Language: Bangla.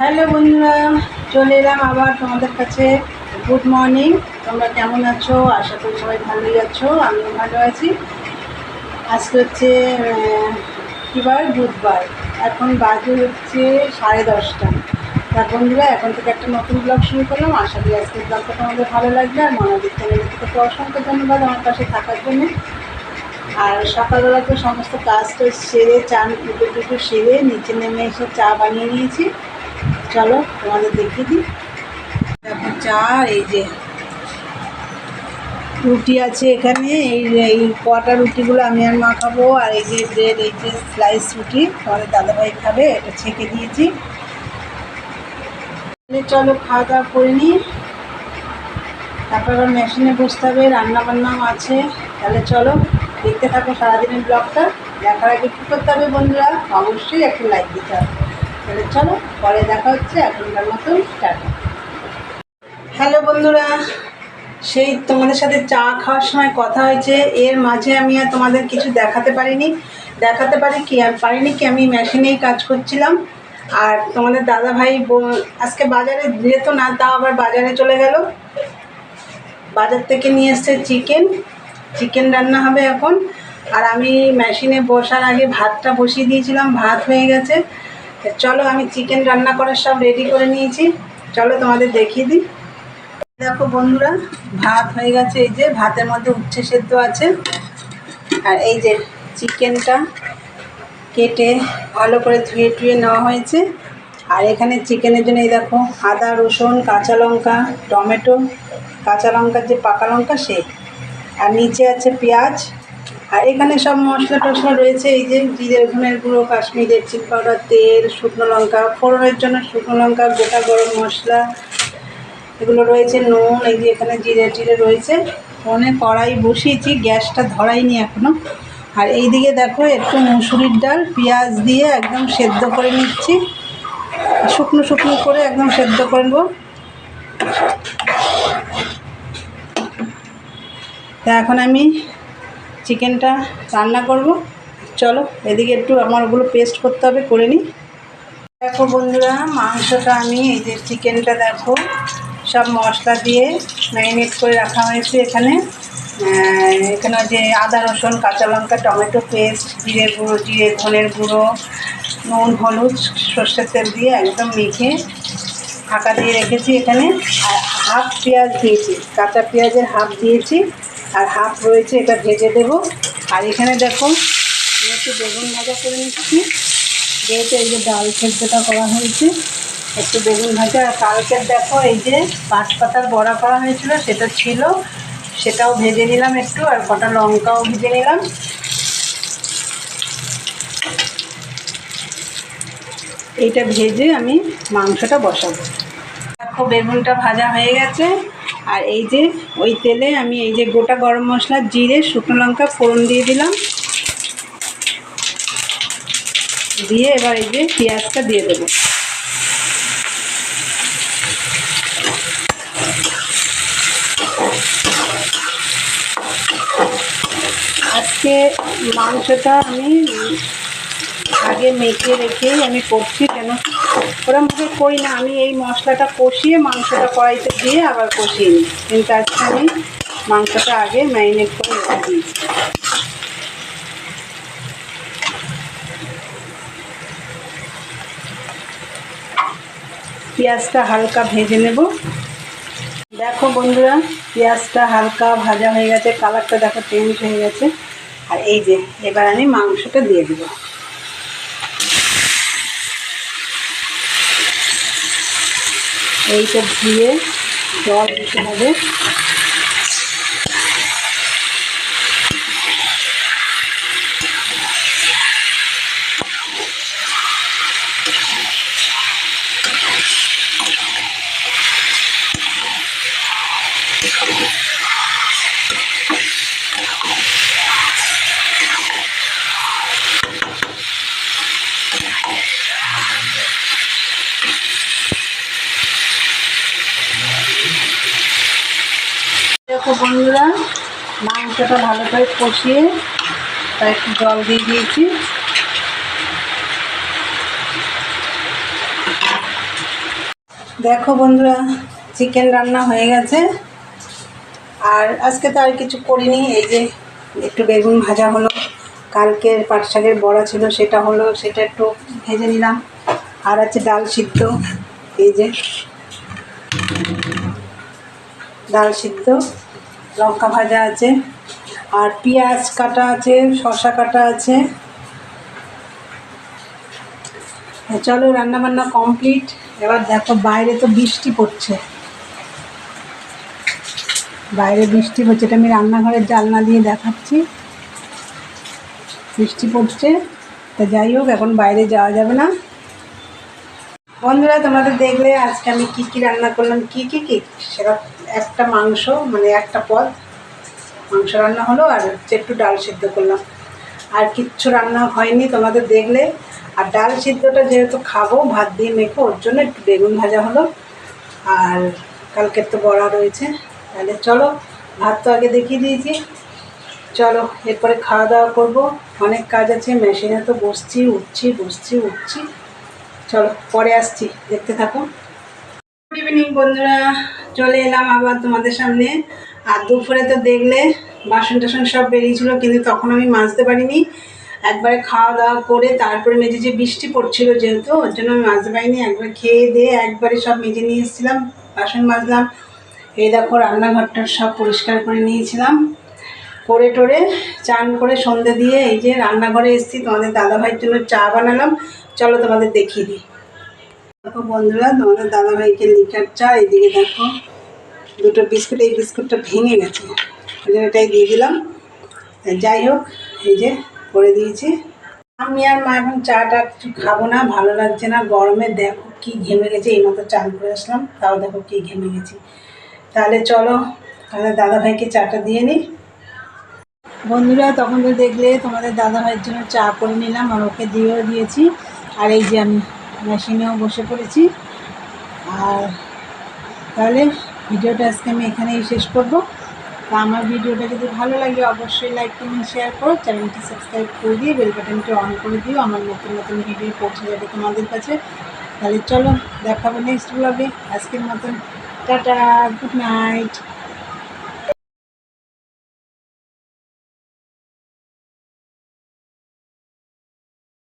হ্যালো বন্ধুরা, চলে এলাম আবার তোমাদের কাছে। Good morning. তোমরা কেমন আছো? আশা করি সবাই ভালোই আছো, আমিও ভালো আছি। আজকে হচ্ছে বুধবার। এখন বাজে হচ্ছে 10:30। তার বন্ধুরা, এখন থেকে একটা নতুন ব্লগ শুরু করলাম। আশা করি আজকের ব্লগটা তোমাদের ভালো লাগবে। আর মনোযোগ চ্যানেলের থেকে অসংখ্য ধন্যবাদ আমার পাশে থাকার জন্য। আর সকালবেলা তো সমস্ত কাজটা সেরে চান পুজো সেরে নিচে নেমে এসে চা বানিয়ে নিয়েছি। চলো তোমাদের দেখিয়ে দিই। দেখো চা, এই যে রুটি আছে এখানে, এই কটা রুটিগুলো আমি আর মা খাবো। আর এই যে ব্রেড, এই যে স্লাইস রুটি তোমাদের দাদাভাই খাবে, এটা ছেঁকে দিয়েছি। চলো খাওয়া দাওয়া করে নিই, তারপর আবার মেশিনে বসতে হবে, রান্নাবান্নাও আছে। তাহলে চলো দেখতে থাকো সারাদিনের ব্লগটা। দেখার আগে কী করতে হবে বন্ধুরা? অবশ্যই একটা লাইক দিতে হবে। তাহলে চলো পরে দেখা হচ্ছে, এখনকার মতো স্টার্ট। হ্যালো বন্ধুরা, সেই তোমাদের সাথে চা খাওয়ার সময় কথা হয়েছে, এর মাঝে আমি আর তোমাদের কিছু দেখাতে পারিনি। পারিনি কি আমি মেশিনেই কাজ করছিলাম। আর তোমাদের দাদাভাই আজকে বাজারে যেত না, তাও আবার বাজারে চলে গেল। বাজার থেকে নিয়ে এসছে চিকেন রান্না হবে এখন। আর আমি মেশিনে বসার আগে ভাতটা বসিয়ে দিয়েছিলাম, ভাত হয়ে গেছে। চলো আমি চিকেন রান্না করার সব রেডি করে নিয়েছি, চলো তোমাদের দেখিয়ে দিই। দেখো বন্ধুরা, ভাত হয়ে গেছে, এই যে ভাতের মধ্যে উচ্ছে সেদ্ধ আছে। আর এই যে চিকেনটা কেটে ভালো করে ধুয়ে নেওয়া হয়েছে। আর এখানে চিকেনের জন্য এই দেখো আদা, রসুন, কাঁচা লঙ্কা, টমেটো, কাঁচা লঙ্কার যে পাকা লঙ্কা সে, আর নিচে আছে পেঁয়াজ। আর এখানে সব মশলা টশলা রয়েছে, এই যে জিরে ধনের গুঁড়ো, কাশ্মীরি চিলি পাউডার, তেল, শুকনো লঙ্কা, ফোড়নের জন্য শুকনো লঙ্কা, গোটা গরম মশলা এগুলো রয়েছে, নুন, এই যে এখানে জিরে রয়েছে। ফোনে কড়াই বসিয়েছি, গ্যাসটা ধরাইনি এখনও। আর এই দিকে দেখো একটু মুসুরির ডাল পেঁয়াজ দিয়ে একদম সেদ্ধ করে নিচ্ছি, শুকনো করে একদম সেদ্ধ করব। তা এখন আমি চিকেনটা রান্না করব। চলো এদিকে একটু আমার ওগুলো পেস্ট করতে হবে, করে নিই। দেখো বন্ধুরা, মাংসটা আমি এই যে চিকেনটা দেখো সব মশলা দিয়ে ম্যারিনেট করে রাখা হয়েছে। এখানে যে আদা, রসুন, কাঁচা লঙ্কা, টমেটো পেস্ট, জিরে ধনের গুঁড়ো, নুন, হলুদ, সর্ষের তেল দিয়ে একদম মেখে ঢাকা দিয়ে রেখেছি এখানে। আর হাফ পেঁয়াজ দিয়েছি, কাঁচা পেঁয়াজের হাফ দিয়েছি, আর হাফ রয়েছে, এটা ভেজে দেবো। আর এখানে দেখো আমি একটু বেগুন ভাজা করে নিচ্ছি, যেহেতু এই যে ডাল সেদ্ধটা করা হয়েছে, একটু বেগুন ভাজা। আর কালকের দেখো এই যে পাতার বড়া করা হয়েছিল, সেটা ছিল, সেটাও ভেজে নিলাম একটু। আর কটা লঙ্কাও ভেজে নিলাম। এইটা ভেজে আমি মাংসটা বসাবো। দেখো বেগুনটা ভাজা হয়ে গেছে। আর এই যে ওই তেলে আমি এই যে গোটা গরম মশলা, জিরে, শুকনো লঙ্কা ফোড়ন দিয়ে দিলাম, দিয়ে এবার এই যে পেঁয়াজটা দিয়ে দেবো। আজকে মাংসটা আমি আগে মেখে রেখেই আমি করছি, কেন ওরমভাবে করি না, আমি এই মশলাটা কষিয়ে মাংসটা কড়াইতে দিয়ে আবার কষিয়ে নিই। কিন্তু আজকে আমি মাংসটা আগে ম্যারিনেট করে রেখে দিয়েছি। পেঁয়াজটা হালকা ভেজে নেব। দেখো বন্ধুরা, পেঁয়াজটা হালকা ভাজা হয়ে গেছে, কালারটা দেখো চেঞ্জ হয়ে গেছে। আর এই যে এবার আমি মাংসটা দিয়ে দেব। এইটা ধুয়ে জল দিতে হবে। দেখো বন্ধুরা, মাংসটা ভালো করে কষিয়ে তাই একটু জল দিয়ে দিয়েছি। দেখো বন্ধুরা, চিকেন রান্না হয়ে গেছে। আর আজকে তো আর কিছু করিনি, এই যে একটু বেগুন ভাজা হলো, কালকের পাট শাকের বড়া ছিল সেটা হলো, সেটা একটু ভেজে নিলাম। আর আছে ডাল সিদ্ধ, এই যে ডাল সিদ্ধ, লঙ্কা ভাজা আছে, আর পেঁয়াজ কাটা আছে, শসা কাটা আছে। চলো রান্না বান্না কমপ্লিট। এবার দেখো বাইরে তো বৃষ্টি পড়ছে, বাইরে বৃষ্টি পড়ছে, এটা আমি রান্নাঘরের জানলা দিয়ে দেখাচ্ছি। বৃষ্টি পড়ছে, তা যাই হোক এখন বাইরে যাওয়া যাবে না। বন্ধুরা তোমাদের দেখলে আজকে আমি কি কি রান্না করলাম, কি সেটা একটা মাংস, মানে একটা পদ মাংস রান্না হলো, আর হচ্ছে একটু ডাল সিদ্ধ করলাম। আর কিচ্ছু রান্না হয়নি তোমাদের দেখলে। আর ডাল সিদ্ধটা যেহেতু খাবো ভাত দিয়ে মেখো, ওর জন্য একটু বেগুন ভাজা হলো, আর কালকের তো বড়া রয়েছে। তাহলে চলো, ভাত তো আগে দেখিয়ে দিয়েছি, চলো এরপরে খাওয়া দাওয়া করবো। অনেক কাজ আছে, মেশিনে তো বসছি উঠছি। চলো পরে আসছি, দেখতে থাকো। গুড ইভিনিং বন্ধুরা, চলে এলাম আবার তোমাদের সামনে। আর দুপুরে তো দেখলে বাসন টাসন সব বেরিয়েছিল, কিন্তু তখন আমি মাজতে পারিনি। একবারে খাওয়া দাওয়া করে তারপরে মেজে, যে বৃষ্টি পড়ছিল যেহেতু, ওর জন্য আমি মাজতে পারিনি। একবার খেয়ে দিয়ে একবারে সব মেজে নিয়ে এসেছিলাম, বাসন মাজলাম। এই দেখো রান্নাঘরটা সব পরিষ্কার করে নিয়েছিলাম, করে টোরে চান করে সন্ধে দিয়ে এই যে রান্নাঘরে এসেছি, তোমাদের দাদাভাইয়ের জন্য চা বানালাম। চলো তোমাদের দেখিয়ে দিই। দেখো বন্ধুরা, তোমাদের দাদাভাইকে লিকার চা। এদিকে দেখো দুটো বিস্কুট, এই বিস্কুটটা ভেঙে গেছে, ওই জন্য এটাই দিয়ে দিলাম। যাই হোক, এই যে করে দিয়েছি। আমি আর মা এখন চাটা কিছু খাবো না, ভালো লাগছে না গরমে। দেখো কি ঘেমে গেছে, এই মতো চান করে আসলাম, তাও দেখো কি ঘেমে গেছি। তাহলে চলো তাহলে দাদাভাইকে চাটা দিয়ে নিই। বন্ধুরা তখন তো দেখলে তোমাদের দাদাভাইয়ের জন্য চা করে নিলাম, আর ওকে দিয়েও দিয়েছি। আর এই যে আমি মেশিনেও বসে পড়েছি। আর তাহলে ভিডিওটা আজকে আমি এখানেই শেষ করব। তা আমার ভিডিওটা যদি ভালো লাগে অবশ্যই লাইক কমেন্ট শেয়ার করো, চ্যানেলটি সাবস্ক্রাইব করে দিয়ে বেল বাটনটি অন করে দিও, আমার নতুন নতুন ভিডিও পৌঁছে যাবে তোমাদের কাছে। তাহলে চলো দেখাবো নেক্সট ব্লগে। আজকের মতন টাটা, গুড নাইট।